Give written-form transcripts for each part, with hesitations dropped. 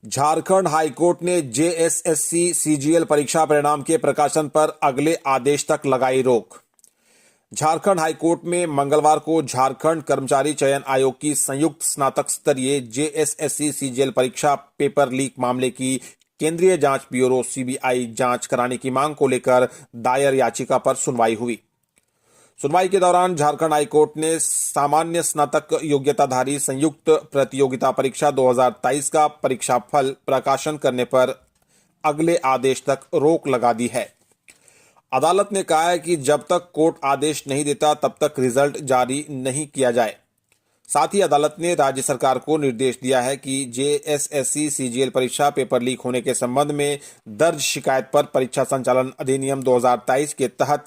Jharkhand high court ने JSSC CGL परीक्षा परिणाम के प्रकाशन पर अगले आदेश तक लगाई रोक। झारखंड हाईकोर्ट में मंगलवार को झारखंड कर्मचारी चयन आयोग की संयुक्त स्नातक स्तरीय जेएसएससी सीजीएल परीक्षा पेपर लीक मामले की केंद्रीय जांच ब्यूरो सीबीआई जांच कराने की मांग को लेकर दायर याचिका पर सुनवाई हुई। सुनवाई के दौरान झारखंड हाईकोर्ट ने सामान्य स्नातक योग्यताधारी संयुक्त प्रतियोगिता परीक्षा 2023 का परीक्षाफल प्रकाशन करने पर अगले आदेश तक रोक लगा दी है। अदालत ने कहा है कि जब तक कोर्ट आदेश नहीं देता तब तक रिजल्ट जारी नहीं किया जाए। साथ ही अदालत ने राज्य सरकार को निर्देश दिया है कि जेएसएससी सीजीएल परीक्षा पेपर लीक होने के संबंध में दर्ज शिकायत पर परीक्षा संचालन अधिनियम 2023 के तहत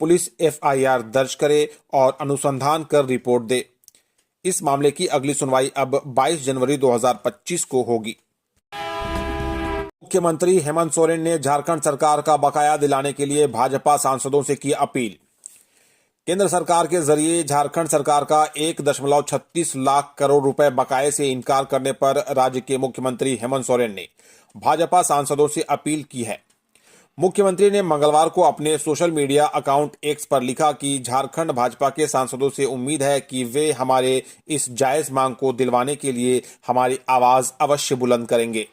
पुलिस एफआईआर दर्ज करे और अनुसंधान कर रिपोर्ट दे। इस मामले की अगली सुनवाई अब 22 जनवरी 2025 को होगी। मुख्यमंत्री हेमंत सोरेन ने झारखंड सरकार का बकाया दिलाने के लिए भाजपा सांसदों से की अपील। केंद्र सरकार के जरिए झारखंड सरकार का 1.36 लाख करोड़ रुपए बकाये से इनकार करने पर राज्य के मुख्यमंत्री हेमंत सोरेन ने भाजपा सांसदों से अपील की है। मुख्यमंत्री ने मंगलवार को अपने सोशल मीडिया अकाउंट एक्स पर लिखा कि झारखंड भाजपा के सांसदों से उम्मीद है कि वे हमारे इस जायज मांग को दिलवाने के लिए हमारी आवाज अवश्य बुलंद करेंगे।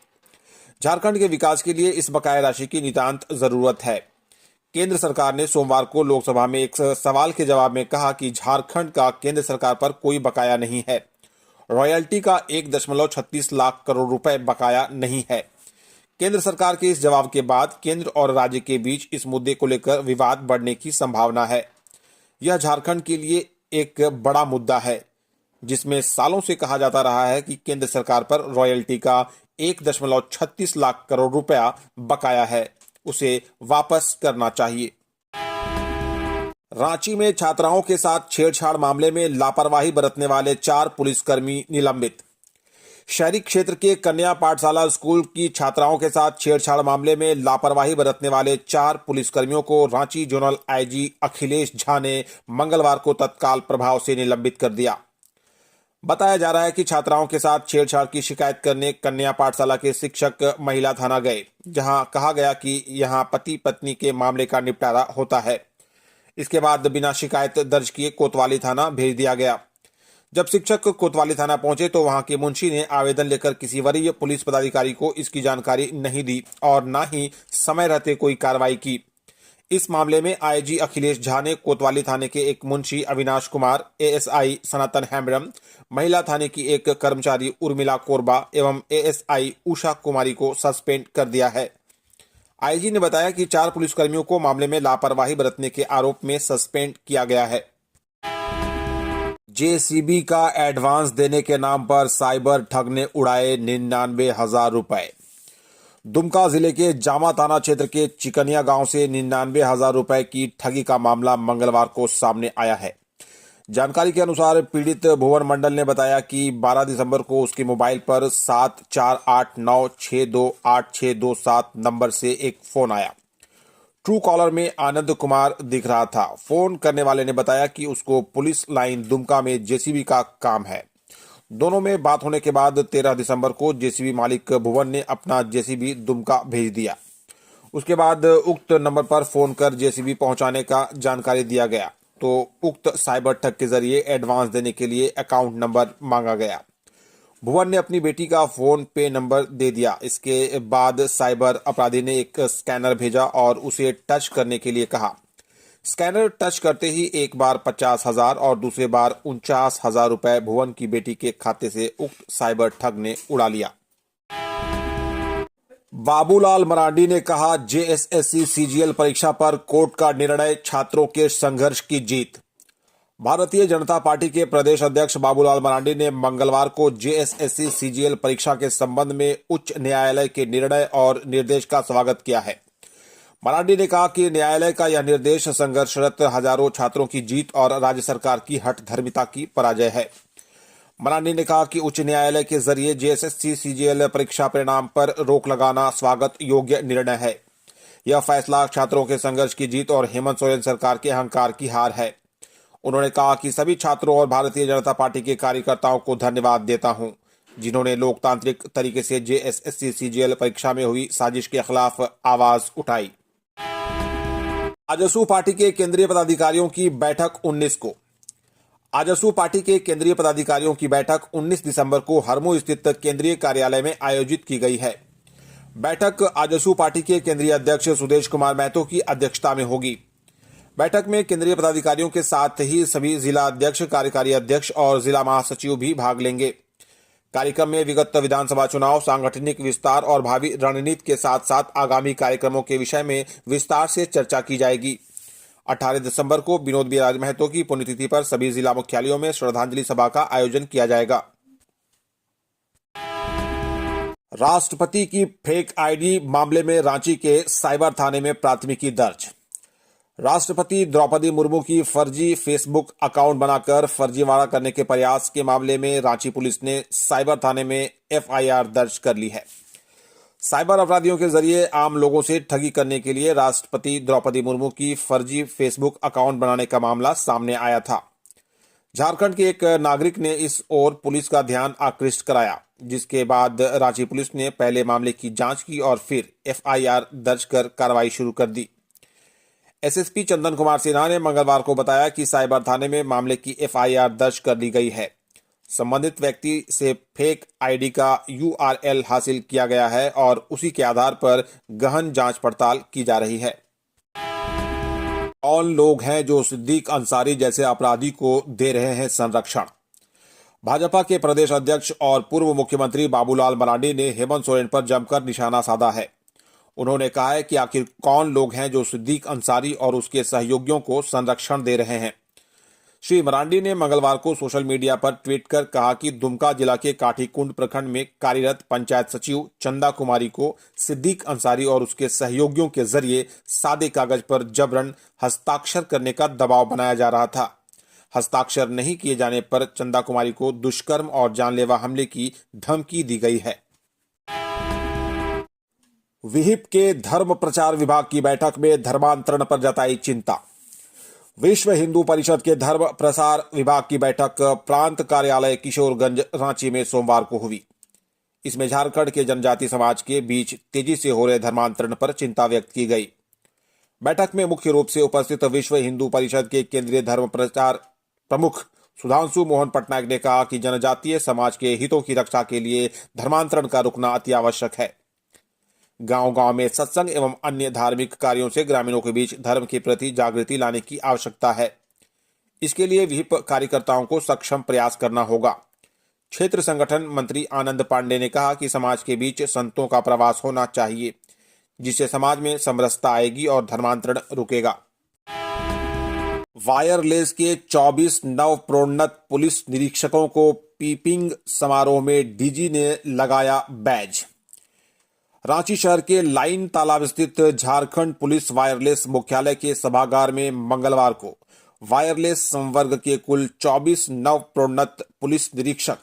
झारखंड के विकास के लिए इस बकाया राशि की नितांत जरूरत है। केंद्र सरकार ने सोमवार को लोकसभा में एक सवाल के जवाब में कहा कि झारखंड का केंद्र सरकार पर कोई बकाया नहीं है। रॉयल्टी का 1.36 लाख करोड़ रुपए बकाया नहीं है। केंद्र सरकार के इस जवाब के बाद केंद्र और राज्य के बीच इस मुद्दे को लेकर विवाद बढ़ने की संभावना है। यह झारखंड के लिए एक बड़ा मुद्दा है, जिसमें सालों से कहा जाता रहा है कि केंद्र सरकार पर रॉयल्टी का 1.36 लाख करोड़ रुपया बकाया है, उसे वापस करना चाहिए। रांची में छात्राओं के साथ छेड़छाड़ मामले में लापरवाही बरतने वाले 4 पुलिसकर्मी निलंबित। शहरी क्षेत्र के कन्या पाठशाला स्कूल की छात्राओं के साथ छेड़छाड़ मामले में लापरवाही बरतने वाले 4 पुलिसकर्मियों को रांची जोनल आईजी अखिलेश झा ने मंगलवार को तत्काल प्रभाव से निलंबित कर दिया। बताया जा रहा है कि छात्राओं के साथ छेड़छाड़ की शिकायत करने कन्या पाठशाला के शिक्षक महिला थाना गए, जहां कहा गया कि यहां पति पत्नी के मामले का निपटारा होता है। इसके बाद बिना शिकायत दर्ज किए कोतवाली थाना भेज दिया गया। जब शिक्षक कोतवाली थाना पहुंचे तो वहां के मुंशी ने आवेदन लेकर किसी वरीय पुलिस पदाधिकारी को इसकी जानकारी नहीं दी और न ही समय रहते कोई कार्रवाई की। इस मामले में आईजी अखिलेश झा ने कोतवाली थाने के एक मुंशी अविनाश कुमार, एएसआई सनातन हेम्ब्रम, महिला थाने की एक कर्मचारी उर्मिला कोरबा एवं एएसआई उषा कुमारी को सस्पेंड कर दिया है। आईजी ने बताया कि 4 पुलिसकर्मियों को मामले में लापरवाही बरतने के आरोप में सस्पेंड किया गया है। जेसीबी का एडवांस देने के नाम पर साइबर ठग ने उड़ाए 99,000 रुपए। दुमका जिले के जामा थाना क्षेत्र के चिकनिया गांव से 99,000 रुपए की ठगी का मामला मंगलवार को सामने आया है। जानकारी के अनुसार पीड़ित भुवन मंडल ने बताया कि 12 दिसंबर को उसके मोबाइल पर 7489628627 नंबर से एक फोन आया। ट्रू कॉलर में आनंद कुमार दिख रहा था। फोन करने वाले ने बताया कि उसको पुलिस लाइन दुमका में जेसीबी का काम है। दोनों में बात होने के बाद 13 दिसंबर को जेसीबी मालिक भुवन ने अपना जेसीबी दुमका भेज दिया। उसके बाद उक्त नंबर पर फोन कर जेसीबी पहुंचाने का जानकारी दिया गया तो उक्त साइबर ठग के जरिए एडवांस देने के लिए अकाउंट नंबर मांगा गया। भुवन ने अपनी बेटी का फोन पे नंबर दे दिया। इसके बाद साइबर अपराधी ने एक स्कैनर भेजा और उसे टच करने के लिए कहा। स्कैनर टच करते ही एक बार 50,000 और दूसरे बार 49,000 रुपए भुवन की बेटी के खाते से उक्त साइबर ठग ने उड़ा लिया। बाबूलाल मरांडी ने कहा, जेएसएससी सीजीएल परीक्षा पर कोर्ट का निर्णय छात्रों के संघर्ष की जीत। भारतीय जनता पार्टी के प्रदेश अध्यक्ष बाबूलाल मरांडी ने मंगलवार को जेएसएससी सीजीएल परीक्षा के संबंध में उच्च न्यायालय के निर्णय और निर्देश का स्वागत किया है। मरांडी ने कहा कि न्यायालय का यह निर्देश संघर्षरत हजारों छात्रों की जीत और राज्य सरकार की हठधर्मिता की पराजय है। मरांडी ने कहा कि उच्च न्यायालय के जरिए जेएसएससी सीजीएल परीक्षा परिणाम पर रोक लगाना स्वागत योग्य निर्णय है। यह फैसला छात्रों के संघर्ष की जीत और हेमंत सोरेन सरकार के अहंकार की हार है। उन्होंने कहा कि सभी छात्रों और भारतीय जनता पार्टी के कार्यकर्ताओं को धन्यवाद देता हूं। जिन्होंने लोकतांत्रिक तरीके से जेएसएससी सीजीएल परीक्षा में हुई साजिश के खिलाफ आवाज उठाई। आजसू पार्टी के केंद्रीय पदाधिकारियों की बैठक 19 को। आजसू पार्टी के केंद्रीय पदाधिकारियों की बैठक 19 दिसंबर को हरमू स्थित केंद्रीय कार्यालय में आयोजित की गई है। बैठक आजसू पार्टी के केंद्रीय अध्यक्ष सुदेश कुमार महतो की अध्यक्षता में होगी। बैठक में केंद्रीय पदाधिकारियों के साथ ही सभी जिला अध्यक्ष, कार्यकारी अध्यक्ष और जिला महासचिव भी भाग लेंगे। कार्यक्रम में विगत विधानसभा चुनाव, सांगठनिक विस्तार और भावी रणनीति के साथ साथ आगामी कार्यक्रमों के विषय में विस्तार से चर्चा की जाएगी। 18 दिसंबर को विनोद बिराज महतो की पुण्यतिथि पर सभी जिला मुख्यालयों में श्रद्धांजलि सभा का आयोजन किया जाएगा। राष्ट्रपति की फेक आईडी मामले में रांची के साइबर थाने में प्राथमिकी दर्ज। राष्ट्रपति द्रौपदी मुर्मू की फर्जी फेसबुक अकाउंट बनाकर फर्जीवाड़ा करने के प्रयास के मामले में रांची पुलिस ने साइबर थाने में एफआईआर दर्ज कर ली है। साइबर अपराधियों के जरिए आम लोगों से ठगी करने के लिए राष्ट्रपति द्रौपदी मुर्मू की फर्जी फेसबुक अकाउंट बनाने का मामला सामने आया था। झारखंड के एक नागरिक ने इस ओर पुलिस का ध्यान आकृष्ट कराया, जिसके बाद रांची पुलिस ने पहले मामले की जांच की और फिर एफआईआर दर्ज कर कार्रवाई शुरू कर दी। एसएसपी चंदन कुमार सिन्हा ने मंगलवार को बताया कि साइबर थाने में मामले की एफआईआर दर्ज कर ली गई है। संबंधित व्यक्ति से फेक आईडी का यूआरएल हासिल किया गया है और उसी के आधार पर गहन जांच पड़ताल की जा रही है। कौन लोग हैं जो सिद्दीक अंसारी जैसे अपराधी को दे रहे हैं संरक्षण? भाजपा के प्रदेश अध्यक्ष और पूर्व मुख्यमंत्री बाबूलाल मरांडी ने हेमंत सोरेन पर जमकर निशाना साधा है। उन्होंने कहा है कि आखिर कौन लोग हैं जो सिद्दीक अंसारी और उसके सहयोगियों को संरक्षण दे रहे हैं। श्री मरांडी ने मंगलवार को सोशल मीडिया पर ट्वीट कर कहा कि दुमका जिला के काठीकुंड प्रखंड में कार्यरत पंचायत सचिव चंदा कुमारी को सिद्दीक अंसारी और उसके सहयोगियों के जरिए सादे कागज पर जबरन हस्ताक्षर करने का दबाव बनाया जा रहा था। हस्ताक्षर नहीं किए जाने पर चंदा कुमारी को दुष्कर्म और जानलेवा हमले की धमकी दी गई है। विहिप के धर्म प्रचार विभाग की बैठक में धर्मांतरण पर जताई चिंता। विश्व हिंदू परिषद के धर्म प्रसार विभाग की बैठक प्रांत कार्यालय किशोरगंज रांची में सोमवार को हुई। इसमें झारखंड के जनजाति समाज के बीच तेजी से हो रहे धर्मांतरण पर चिंता व्यक्त की गई। बैठक में मुख्य रूप से उपस्थित विश्व हिंदू परिषद के केंद्रीय धर्म प्रचार प्रमुख सुधांशु मोहन पटनायक ने कहा कि जनजातीय समाज के हितों की रक्षा के लिए धर्मांतरण का रुकना अति आवश्यक है। गांव-गांव में सत्संग एवं अन्य धार्मिक कार्यों से ग्रामीणों के बीच धर्म के प्रति जागृति लाने की आवश्यकता है। इसके लिए विहिप कार्यकर्ताओं को सक्षम प्रयास करना होगा। क्षेत्र संगठन मंत्री आनंद पांडे ने कहा कि समाज के बीच संतों का प्रवास होना चाहिए, जिससे समाज में समरसता आएगी और धर्मांतरण रुकेगा। वायरलेस के 24 नव प्रोन्नत पुलिस निरीक्षकों को पीपिंग समारोह में डीजी ने लगाया बैज। रांची शहर के लाइन तालाब स्थित झारखंड पुलिस वायरलेस मुख्यालय के सभागार में मंगलवार को वायरलेस संवर्ग के कुल 24 नव प्रोन्नत पुलिस निरीक्षक,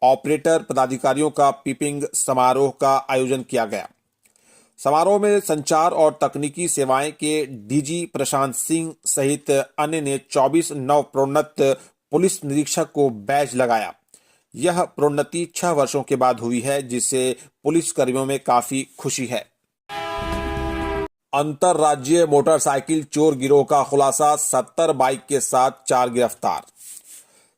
ऑपरेटर, पदाधिकारियों का पीपिंग समारोह का आयोजन किया गया। समारोह में संचार और तकनीकी सेवाएं के डीजी प्रशांत सिंह सहित अन्य ने 24 नव प्रोन्नत पुलिस निरीक्षक को बैज लगाया। यह प्रोन्नति 6 वर्षों के बाद हुई है, जिससे पुलिस कर्मियों में काफी खुशी है। अंतरराज्यीय मोटरसाइकिल चोर गिरोह का खुलासा, 70 बाइक के साथ 4 गिरफ्तार।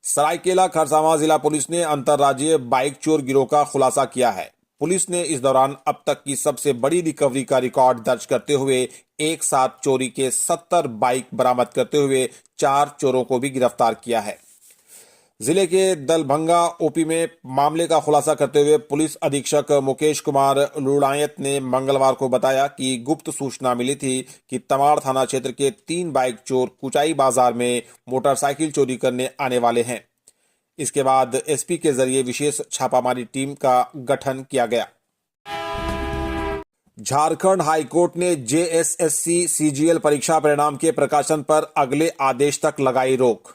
सरायकेला खरसावां जिला पुलिस ने अंतरराज्यीय बाइक चोर गिरोह का खुलासा किया है। पुलिस ने इस दौरान अब तक की सबसे बड़ी रिकवरी का रिकॉर्ड दर्ज करते हुए एक साथ चोरी के 70 बाइक बरामद करते हुए 4 चोरों को भी गिरफ्तार किया है। जिले के दलभंगा ओपी में मामले का खुलासा करते हुए पुलिस अधीक्षक मुकेश कुमार लुड़ायत ने मंगलवार को बताया कि गुप्त सूचना मिली थी कि तमाड़ थाना क्षेत्र के 3 बाइक चोर कुचाई बाजार में मोटरसाइकिल चोरी करने आने वाले हैं। इसके बाद एसपी के जरिए विशेष छापामारी टीम का गठन किया गया। झारखंड हाईकोर्ट ने जेएसएससी सीजीएल परीक्षा परिणाम के प्रकाशन पर अगले आदेश तक लगाई रोक।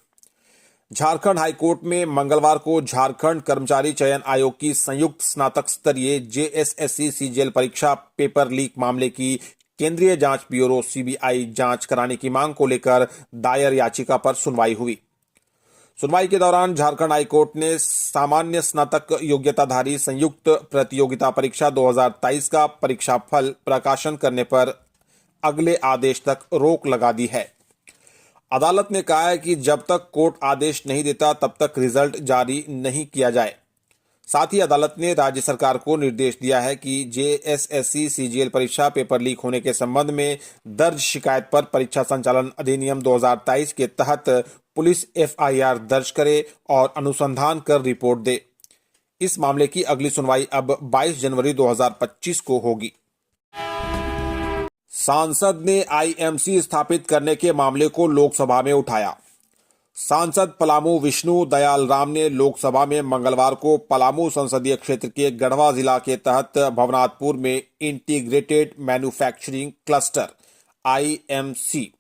झारखंड हाईकोर्ट में मंगलवार को झारखंड कर्मचारी चयन आयोग की संयुक्त स्नातक स्तरीय जेएसएससी सीजीएल परीक्षा पेपर लीक मामले की केंद्रीय जांच ब्यूरो सीबीआई जांच कराने की मांग को लेकर दायर याचिका पर सुनवाई हुई। सुनवाई के दौरान झारखंड हाईकोर्ट ने सामान्य स्नातक योग्यताधारी संयुक्त प्रतियोगिता परीक्षा 2023 का परीक्षाफल प्रकाशन करने पर अगले आदेश तक रोक लगा दी है। अदालत ने कहा है कि जब तक कोर्ट आदेश नहीं देता तब तक रिजल्ट जारी नहीं किया जाए। साथ ही अदालत ने राज्य सरकार को निर्देश दिया है कि जेएसएससी सीजीएल परीक्षा पेपर लीक होने के संबंध में दर्ज शिकायत पर परीक्षा संचालन अधिनियम 2023 के तहत पुलिस एफआईआर दर्ज करे और अनुसंधान कर रिपोर्ट दे। इस मामले की अगली सुनवाई अब 22 जनवरी 2025 को होगी। सांसद ने आईएमसी स्थापित करने के मामले को लोकसभा में उठाया। सांसद पलामू विष्णु दयाल राम ने लोकसभा में मंगलवार को पलामू संसदीय क्षेत्र के गढ़वा जिला के तहत भवनाथपुर में इंटीग्रेटेड मैन्युफैक्चरिंग क्लस्टर आईएमसी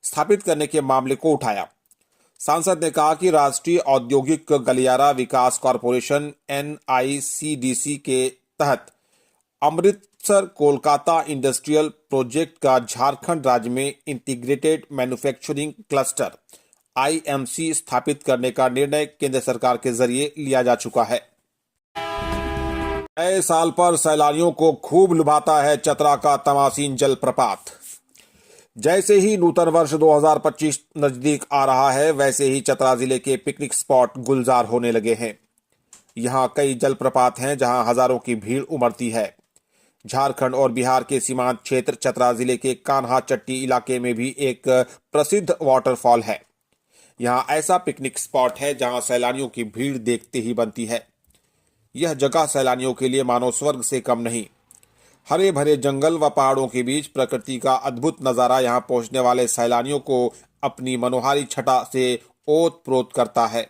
स्थापित करने के मामले को उठाया। सांसद ने कहा कि राष्ट्रीय औद्योगिक गलियारा विकास कॉरपोरेशन एनआईसीडीसी के तहत अमृतसर कोलकाता इंडस्ट्रियल प्रोजेक्ट का झारखंड राज्य में इंटीग्रेटेड मैन्युफैक्चरिंग क्लस्टर आईएमसी स्थापित करने का निर्णय केंद्र सरकार के जरिए लिया जा चुका है। नए साल पर सैलानियों को खूब लुभाता है चतरा का तमासीन जलप्रपात। जैसे ही नूतन वर्ष 2025 नजदीक आ रहा है, वैसे ही चतरा जिले के पिकनिक स्पॉट गुलजार होने लगे हैं। यहाँ कई जलप्रपात हैं जहां हजारों की भीड़ उमड़ती है। झारखंड और बिहार के सीमांत क्षेत्र चतरा जिले के कान्हा चट्टी इलाके में भी एक प्रसिद्ध वाटरफॉल है। यहाँ ऐसा पिकनिक स्पॉट है जहां सैलानियों की भीड़ देखते ही बनती है। यह जगह सैलानियों के लिए मानो स्वर्ग से कम नहीं। हरे भरे जंगल व पहाड़ों के बीच प्रकृति का अद्भुत नजारा यहां पहुंचने वाले सैलानियों को अपनी मनोहारी छटा से ओत-प्रोत करता है।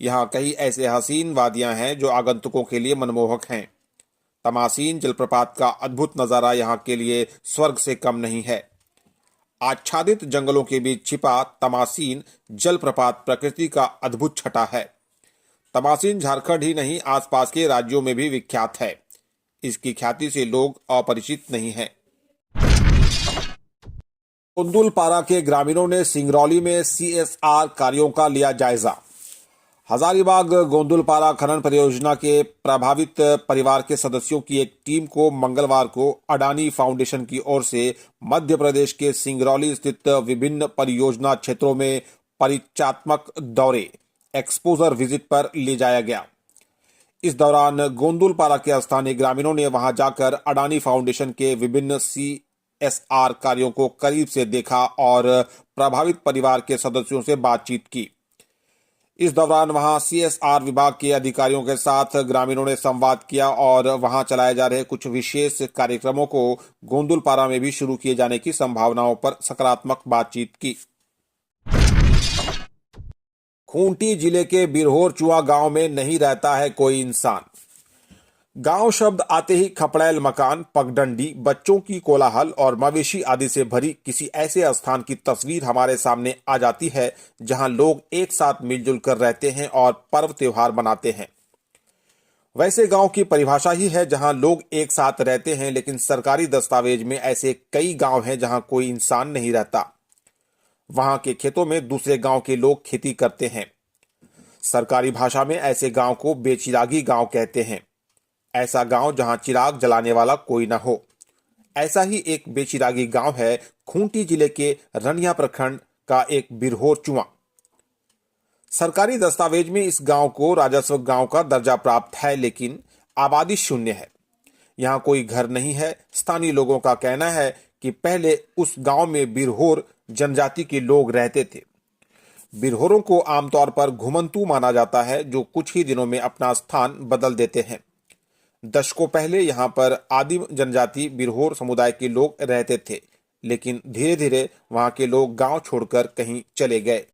यहाँ कई ऐसे हसीन वादियां हैं जो आगंतुकों के लिए मनमोहक हैं। तमासीन जलप्रपात का अद्भुत नजारा यहाँ के लिए स्वर्ग से कम नहीं है। आच्छादित जंगलों के बीच छिपा तमासीन जलप्रपात प्रकृति का अद्भुत छटा है। तमासीन झारखंड ही नहीं, आसपास के राज्यों में भी विख्यात है। इसकी ख्याति से लोग अपरिचित नहीं हैं। गोंदुलपारा के ग्रामीणों ने सिंगरौली में सीएसआर कार्यों का लिया जायजा। हजारीबाग गोंदुलपारा खनन परियोजना के प्रभावित परिवार के सदस्यों की एक टीम को मंगलवार को अडानी फाउंडेशन की ओर से मध्य प्रदेश के सिंगरौली स्थित विभिन्न परियोजना क्षेत्रों में परिचयात्मक दौरे एक्सपोजर विजिट पर ले जाया गया। इस दौरान गोंदुलपारा के स्थानीय ग्रामीणों ने वहां जाकर अडानी फाउंडेशन के विभिन्न सीएसआर कार्यों को करीब से देखा और प्रभावित परिवार के सदस्यों से बातचीत की। इस दौरान वहां सीएसआर विभाग के अधिकारियों के साथ ग्रामीणों ने संवाद किया और वहां चलाए जा रहे कुछ विशेष कार्यक्रमों को गोंदुलपारा में भी शुरू किए जाने की संभावनाओं पर सकारात्मक बातचीत की। खूंटी जिले के बिरहोर चुआ गांव में नहीं रहता है कोई इंसान। गांव शब्द आते ही खपड़ैल मकान, पगडंडी, बच्चों की कोलाहल और मवेशी आदि से भरी किसी ऐसे स्थान की तस्वीर हमारे सामने आ जाती है जहां लोग एक साथ मिलजुल कर रहते हैं और पर्व त्योहार मनाते हैं। वैसे गांव की परिभाषा ही है जहां लोग एक साथ रहते हैं, लेकिन सरकारी दस्तावेज में ऐसे कई गांव हैं जहां कोई इंसान नहीं रहता। वहां के खेतों में दूसरे गांव के लोग खेती करते हैं। सरकारी भाषा में ऐसे गांव को बेचिरागी गांव कहते हैं। ऐसा गांव जहां चिराग जलाने वाला कोई न हो। ऐसा ही एक बेचिरागी गांव है खूंटी जिले के रनिया प्रखंड का एक बिरहोर चुआ। सरकारी दस्तावेज में इस गांव को राजस्व गांव का दर्जा प्राप्त है, लेकिन आबादी शून्य है। यहां कोई घर नहीं है। स्थानीय लोगों का कहना है कि पहले उस गांव में बिरहोर जनजाति के लोग रहते थे। बिरहोरों को आमतौर पर घुमंतू माना जाता है, जो कुछ ही दिनों में अपना स्थान बदल देते हैं। दशकों पहले यहां पर आदिम जनजाति बिरहोर समुदाय के लोग रहते थे, लेकिन धीरे धीरे वहां के लोग गांव छोड़कर कहीं चले गए।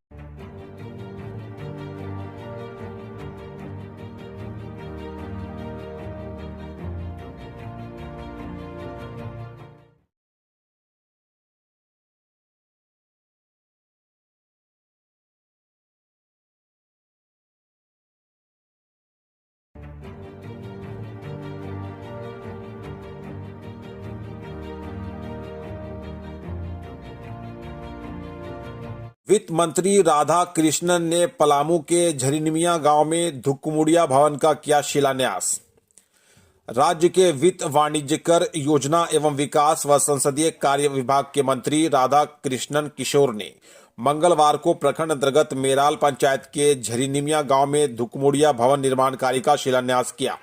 वित्त मंत्री राधा कृष्णन ने पलामू के झरिनिमिया गांव में धुकमुड़िया भवन का किया शिलान्यास। राज्य के वित्त वाणिज्यकर योजना एवं विकास व संसदीय कार्य विभाग के मंत्री राधा कृष्णन किशोर ने मंगलवार को प्रखंड अंतर्गत मेराल पंचायत के झरिनिमिया गांव में धुकमुड़िया भवन निर्माण कार्य का शिलान्यास किया।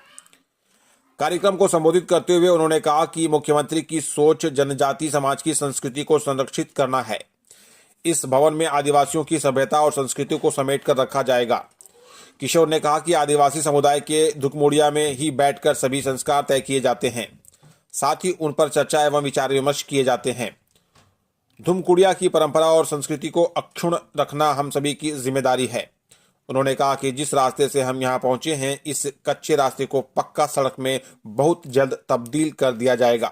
कार्यक्रम को संबोधित करते हुए उन्होंने कहा कि मुख्यमंत्री की सोच जनजाति समाज की संस्कृति को संरक्षित करना है। इस भवन में आदिवासियों की सभ्यता और संस्कृति को समेटकर रखा जाएगा। किशोर ने कहा कि आदिवासी समुदाय के धुकमुड़िया में ही बैठकर सभी संस्कार तय किए जाते हैं, साथ ही उन पर चर्चा एवं विचार विमर्श किए जाते हैं। धुमकुड़िया की परंपरा और संस्कृति को अक्षुण्ण रखना हम सभी की जिम्मेदारी है। उन्होंने कहा कि जिस रास्ते से हम यहां पहुंचे हैं, इस कच्चे रास्ते को पक्का सड़क में बहुत जल्द तब्दील कर दिया जाएगा।